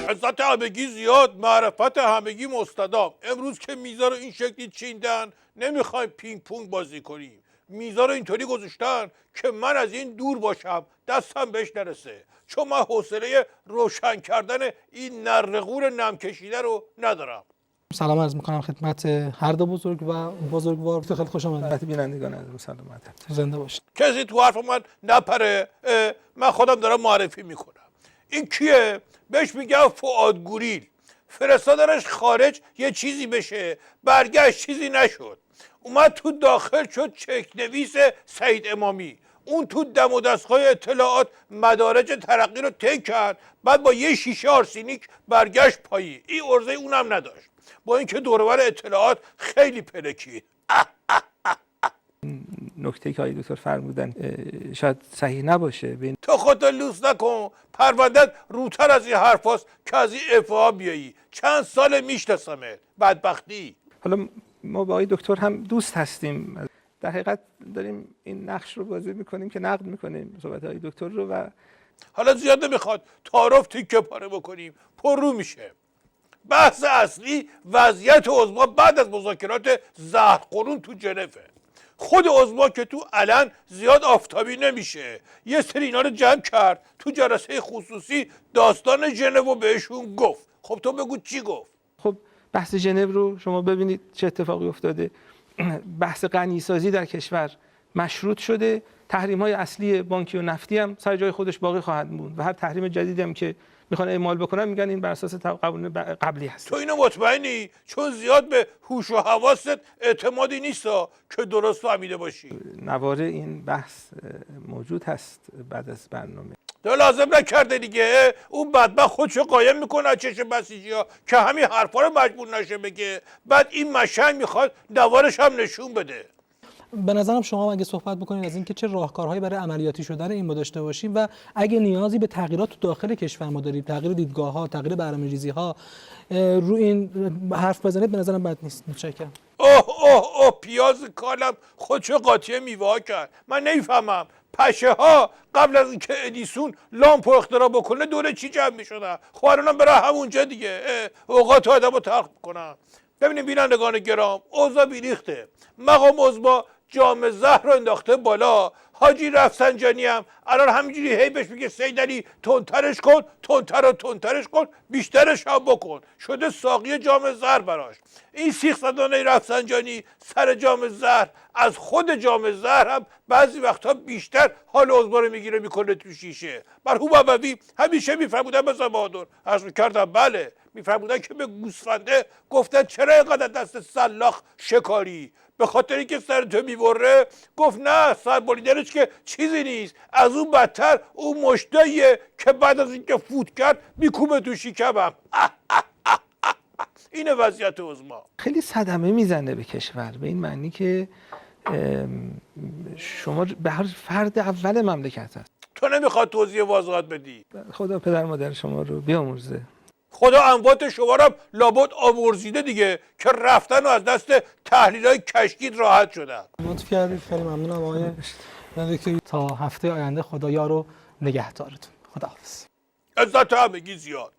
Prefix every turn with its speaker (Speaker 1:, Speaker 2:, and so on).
Speaker 1: عزت همگی زیاد، معرفت همگی مستدام. امروز که میزا رو این شکلی چیندن، نمیخوایم پینگ پونگ بازی کنیم. میزا رو اینطوری گذاشتن که من از این دور باشم، دستم بهش نرسه، چون من حوصله روشن کردن این نرغور نم کشیده رو ندارم.
Speaker 2: سلام عرض میکنم خدمت هر دو بزرگ و بزرگوار. خیلی خوش آمدید.
Speaker 3: خدمت بینندگان عزیز سلامت.
Speaker 2: زنده باشید.
Speaker 1: کسی تو حرف من نپره. من خودم دارم معرفی میکنم. این کیه؟ بهش میگم فؤاد گوریل. فرستادنش خارج یه چیزی بشه، برگشت چیزی نشد. اومد تو داخل شد چک نویس سعید امامی. اون تو دم و دستگاه اطلاعات مدارج ترقی رو طی کرد، بعد با یه شیشه آرسینیک برگشت پایی. این عرضه اونم نداشت، با اینکه دور و بر اطلاعات خیلی پلکید.
Speaker 3: نکته که آقای دکتر فرمودن شاید صحیح نباشه.
Speaker 1: تو خودت لوس نکن، پروندت روتر از این حرف هاست که از این افعا بیایی. چند سال میشناسمت. بدبختی.
Speaker 3: حالا ما با آقای دکتر هم دوست هستیم، در حقیقت داریم این نقش رو بازی میکنیم که نقد میکنیم صحبت آقای دکتر رو و
Speaker 1: حالا زیاد نمیخواد تعارف تیکه پاره بکنیم، پر رو میشه. بحث اصلی وضعیت عظما بعد از مذاکرات زهرخورون تو ژنوه. خود عظما که تو علن زیاد آفتابی نمیشه، یه سری اینا رو جمع کرد تو جلسه خصوصی، داستان ژنو بهشون گفت. خب تو بگو چی گفت؟
Speaker 3: خب بحث ژنو رو شما ببینید چه اتفاقی افتاده. بحث غنیسازی در کشور مشروط شده، تحریم‌های اصلی بانکی و نفتی هم سر جای خودش باقی خواهد موند و هر تحریم جدیدی هم که میخوان اعمال بکنن میگن این بر اساس قوانین قبلی هست.
Speaker 1: تو اینو مطمئنی؟ چون زیاد به هوش و حواست اعتمادی نیستا که درست فهمیده باشی.
Speaker 3: نواره این بحث موجود هست بعد از برنامه.
Speaker 1: تو لازم نکرده دیگه. اون بدبخت خودشو قایم میکنه از چشم بسیجی‌ها که همین حرفا رو مجبور نشه بگه. بعد این مشنگ میخواد نوارش هم نشون بده.
Speaker 2: به نظرم شما اگه صحبت بکنید از اینکه چه راهکارهایی برای عملیاتی شدن این ما داشته باشیم و اگه نیازی به تغییرات تو داخل کشور ما داریم، تغییر دیدگاه‌ها، تغییر برنامه‌ریزی‌ها، رو این حرف بزنید، به نظرم بد نیست. متشکرم.
Speaker 1: اوه پیاز کالم خودشو قاطی میوه کرد. من نمیفهمم پشه ها قبل از اینکه ادیسون لامپو اختراع بکنه دوره چی جمع میشدن؟ خب الانم برای همونجا دیگه. اوقات آدمو تلخ میکنن. ببینید بینندگان گرام، اوضاع بیریخته. مقام عظما جام زهر رو انداخته بالا. حاجی رفسنجانی هم الان همینجوری هی بهش میگه سیدعلی تندترش کن، تندترش کن، بیشترش هم بکن. شده ساقی جام زهر براش. این سیخ زدانه رفسنجانی سر جام زهر از خود جام زهر هم بعضی وقتا بیشتر حال عظما رو میگیره میکنه تو شیشه. مرحوم عبوی همیشه میفرمودن مثلا بهادر عرض میکردم بله، میفرمودن که به گوسفنده گفتن چرا اینقدر دست سلاخ شکاری؟ به خاطر اینکه سر تو میبره. گفت نه، سر بریدنش که چیزی نیست، از اون بدتر اون مشتاییه که بعد از اینکه فوت کرد میکوبه تو شکمم. اینه وضعیت عظما.
Speaker 3: خیلی صدمه میزنه به کشور، به این معنی که شما به هر فرد اول مملکت هست.
Speaker 1: تو نمیخواد توضیح واضحات بدی؟
Speaker 3: خدا پدر مادر شما رو بیامرزه. خدا
Speaker 1: اموات شما رو لابد آمرزیده دیگه که رفتن و از دست تحلیل‌های کشکید راحت شدن.
Speaker 2: لطف کردید. خیلی ممنونم آقای دکتر. تا هفته آینده خدا یار و نگهدارتون. خداحافظ.
Speaker 1: عزت همگی زیاد.